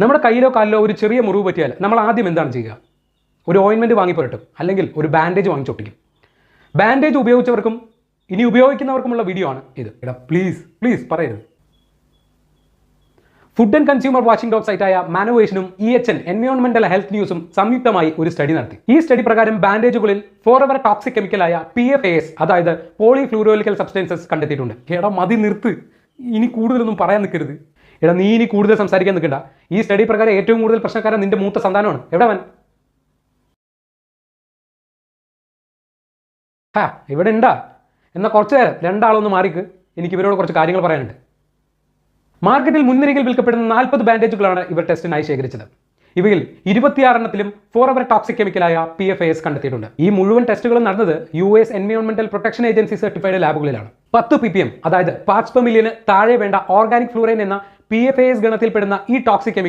നമ്മുടെ കയ്യിലോ കാലിലോ ഒരു ചെറിയ മുറിവ് പറ്റിയാൽ നമ്മൾ ആദ്യം എന്താണ് ചെയ്യുക? ഒരു ഓയിൻമെൻറ്റ് വാങ്ങി പുരട്ടും, അല്ലെങ്കിൽ ഒരു ബാൻഡേജ് വാങ്ങിച്ചൊട്ടിക്കും. ബാൻഡേജ് ഉപയോഗിച്ചവർക്കും ഇനി ഉപയോഗിക്കുന്നവർക്കുമുള്ള വീഡിയോ ആണ് ഇത്. എടാ പ്ലീസ് പറയരുത്. Food and consumer watching dog സൈറ്റായ മാനോവേഷനും EHN എൻവയോൺമെന്റൽ ഹെൽത്ത് ന്യൂസും സംയുക്തമായി ഒരു സ്റ്റഡി നടത്തി. ഈ സ്റ്റഡി പ്രകാരം ബാൻഡേജുകളിൽ ഫോറെവർ ടോക്സിക് കെമിക്കലായ PFAS, അതായത് പോളിഫ്ലൂറോലിക്കൽ സബ്സ്റ്റൻസസ് കണ്ടെത്തിയിട്ടുണ്ട്. എടാ മതി നിർത്ത്, ഇനി കൂടുതലൊന്നും പറയാൻ നിൽക്കരുത്. എടാ നീ ഇനി കൂടുതൽ സംസാരിക്കാൻ നിൽക്കണ്ട. ഈ സ്റ്റഡി പ്രകാരം ഏറ്റവും കൂടുതൽ പ്രശ്നക്കാരൻ നിന്റെ മൂത്ത സന്താനമാണ്. എവിടെ അവൻ? ഇവിടെ ഉണ്ടാ? എന്നാൽ കുറച്ചു നേരം രണ്ടാളൊന്ന് മാറിക്ക്, എനിക്ക് ഇവരോട് കുറച്ച് കാര്യങ്ങൾ പറയാനുണ്ട്. മാർക്കറ്റിൽ മുൻനിരയിൽ വിൽക്കപ്പെടുന്ന 40 ബാൻഡേജുകളാണ് ഇവർ ടെസ്റ്റിനായി ശേഖരിച്ചത്. ഇവയിൽ 26 ഫോറെവർ ടോക്സിക് കെമിക്കലായ PFAS കണ്ടെത്തിയിട്ടുണ്ട്. ഈ മുഴുവൻ ടെസ്റ്റുകളും നടന്നത് US എൻവയോൺമെന്റൽ പ്രൊട്ടക്ഷൻ ഏജൻസി സർട്ടിഫൈഡ് ലാബുകളിലാണ്. 10 ppm, അതായത് പാർട്സ് പെർ മില്യന് താഴെ വേണ്ട ഓർഗാനിക് ഫ്ലൂറൈൻ എന്ന PFAS ഗണത്തിൽപ്പെടുന്ന ഈ ടോക്സിക് കെമിക്കൽ